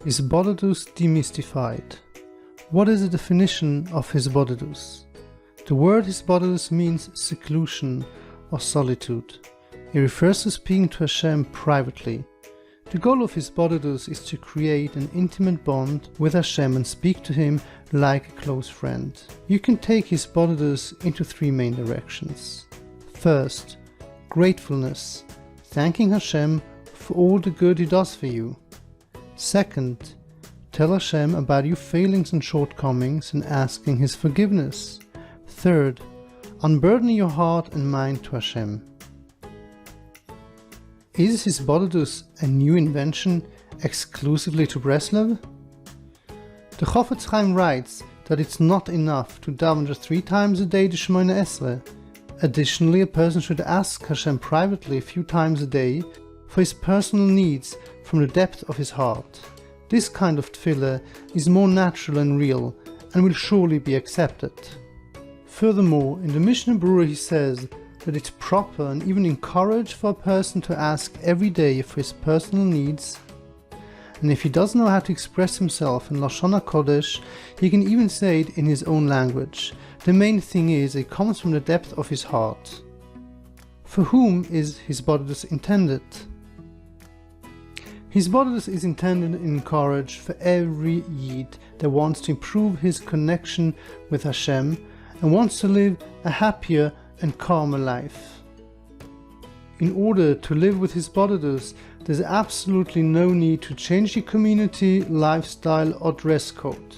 Hisbodedus demystified. What is the definition of Hisbodedus? The word Hisbodedus means seclusion or solitude. It refers to speaking to Hashem privately. The goal of Hisbodedus is to create an intimate bond with Hashem and speak to Him like a close friend. You can take Hisbodedus into three main directions. First, gratefulness, thanking Hashem for all the good He does for you. Second, tell Hashem about your failings and shortcomings and asking His forgiveness. Third, unburden your heart and mind to Hashem. Is Hisbodedus a new invention exclusively to Breslev? The Chofetz Chaim writes that it's not enough to daven just 3 times a day the Shemona Esrei. Additionally, a person should ask Hashem privately a few times a day for his personal needs from the depth of his heart. This kind of tefillah is more natural and real and will surely be accepted. Furthermore, in the Mishnah Berurah he says that it's proper and even encouraged for a person to ask every day for his personal needs, and if he doesn't know how to express himself in Lashon HaKodesh, he can even say it in his own language. The main thing is it comes from the depth of his heart. For whom is Hisbodedus intended? Hisbodedus is intended and encouraged for every Yid that wants to improve his connection with Hashem and wants to live a happier and calmer life. In order to live with Hisbodedus, there's absolutely no need to change your community, lifestyle or dress code.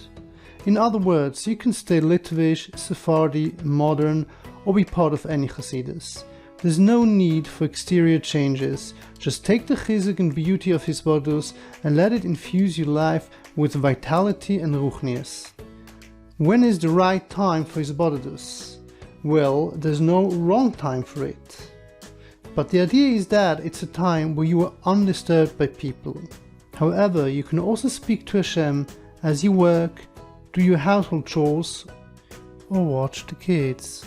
In other words, you can stay Litvish, Sephardi, modern or be part of any Hasidus. There's no need for exterior changes. Just take the chizuk and beauty of Hisbodedus and let it infuse your life with vitality and ruchnius. When is the right time for Hisbodedus? Well, there's no wrong time for it. But the idea is that it's a time where you are undisturbed by people. However, you can also speak to Hashem as you work, do your household chores, or watch the kids.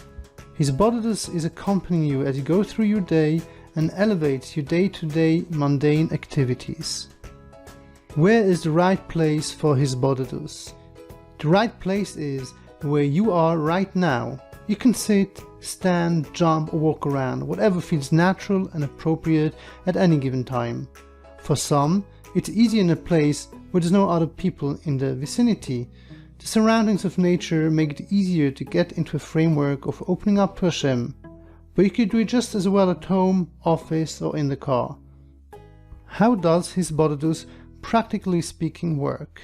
Hisbodedus is accompanying you as you go through your day and elevates your day-to-day mundane activities. Where is the right place for Hisbodedus? The right place is where you are right now. You can sit, stand, jump or walk around, whatever feels natural and appropriate at any given time. For some, it's easier in a place where there's no other people in the vicinity. The surroundings of nature make it easier to get into a framework of opening up to Hashem, but you could do it just as well at home, office or in the car. How does Hisbodedus, practically speaking, work?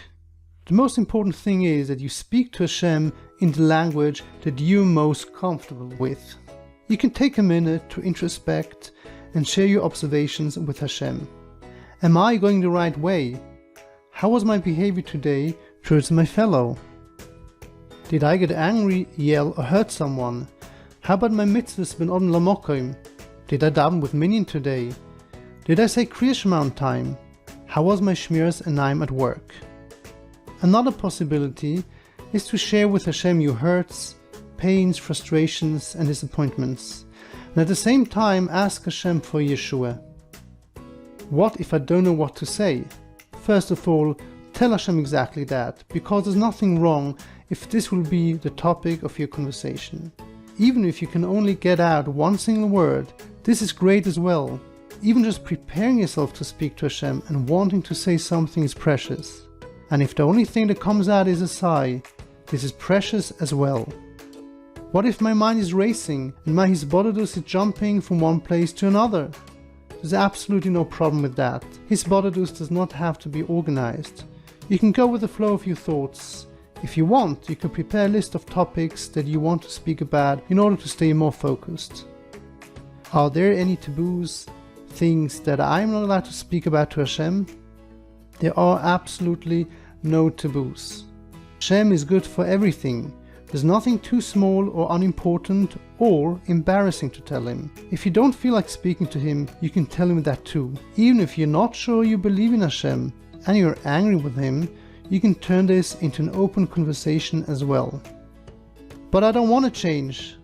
The most important thing is that you speak to Hashem in the language that you're most comfortable with. You can take a minute to introspect and share your observations with Hashem. Am I going the right way? How was my behavior today towards my fellow? Did I get angry, yell or hurt someone? How about my mitzvahs ben odem lamokim? Did I daven with minyan today? Did I say Kriya Shema on time? How was my shmiras enayim at work? Another possibility is to share with Hashem your hurts, pains, frustrations and disappointments, and at the same time ask Hashem for Yeshua. What if I don't know what to say? First of all, tell Hashem exactly that, because there's nothing wrong if this will be the topic of your conversation. Even if you can only get out one single word, this is great as well. Even just preparing yourself to speak to Hashem and wanting to say something is precious. And if the only thing that comes out is a sigh, this is precious as well. What if my mind is racing and my Hisbodedus is jumping from one place to another? There's absolutely no problem with that. Hisbodedus does not have to be organized. You can go with the flow of your thoughts. If you want, you can prepare a list of topics that you want to speak about in order to stay more focused. Are there any taboos, things that I'm not allowed to speak about to Hashem? There are absolutely no taboos. Hashem is good for everything. There's nothing too small or unimportant or embarrassing to tell Him. If you don't feel like speaking to Him, you can tell Him that too. Even if you're not sure you believe in Hashem and you're angry with Him, you can turn this into an open conversation as well. But I don't want to change.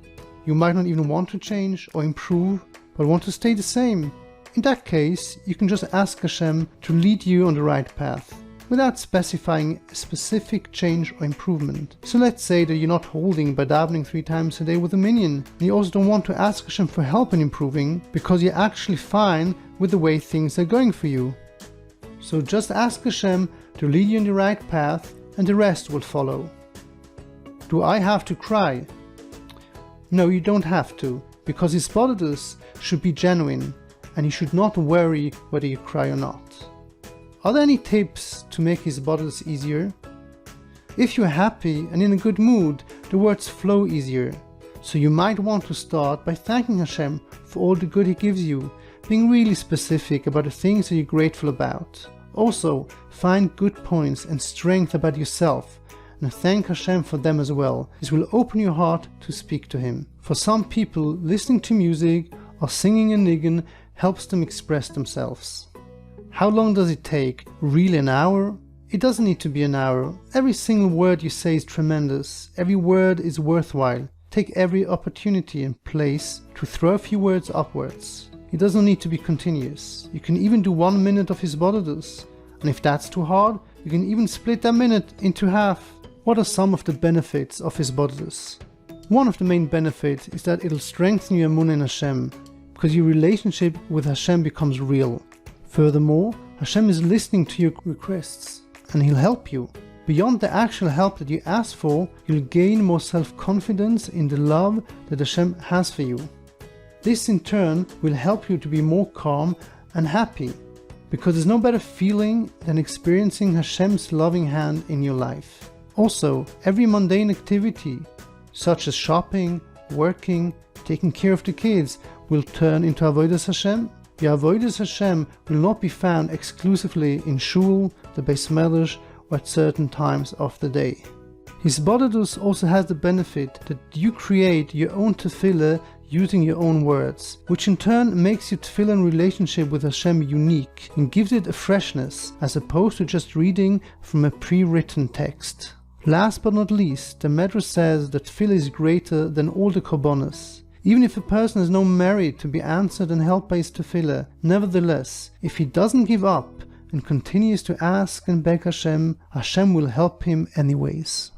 You might not even want to change or improve, but want to stay the same. In that case, you can just ask Hashem to lead you on the right path. without specifying a specific change or improvement. So let's say that you're not holding by davening 3 times a day with a minyan, and you also don't want to ask Hashem for help in improving because you're actually fine with the way things are going for you. So just ask Hashem to lead you in the right path and the rest will follow. Do I have to cry? No, you don't have to, because Hisbodedus should be genuine and you should not worry whether you cry or not. Are there any tips to make Hisbodedus easier? If you're happy and in a good mood, the words flow easier. So you might want to start by thanking Hashem for all the good He gives you, being really specific about the things that you're grateful about. Also, find good points and strength about yourself and thank Hashem for them as well. This will open your heart to speak to Him. For some people, listening to music or singing a nigun helps them express themselves. How long does it take? Really an hour? It doesn't need to be an hour. Every single word you say is tremendous. Every word is worthwhile. Take every opportunity and place to throw a few words upwards. It doesn't need to be continuous. You can even do 1 minute of Hisbodedus. And if that's too hard, you can even split that minute into half. What are some of the benefits of Hisbodedus? One of the main benefits is that it'll strengthen your emunah in Hashem, because your relationship with Hashem becomes real. Furthermore, Hashem is listening to your requests, and He'll help you. Beyond the actual help that you ask for, you'll gain more self-confidence in the love that Hashem has for you. This in turn will help you to be more calm and happy, because there's no better feeling than experiencing Hashem's loving hand in your life. Also, every mundane activity, such as shopping, working, taking care of the kids, will turn into avodas Hashem. The avodas Hashem will not be found exclusively in shul, the Beis Medrash, or at certain times of the day. Hisbodedus also has the benefit that you create your own tefillah using your own words, which in turn makes your tefillah relationship with Hashem unique and gives it a freshness, as opposed to just reading from a pre-written text. Last but not least, the Medrash says that tefillah is greater than all the korbanos. Even if a person has no merit to be answered and helped by his tefillah, nevertheless, if he doesn't give up and continues to ask and beg Hashem, Hashem will help him anyways.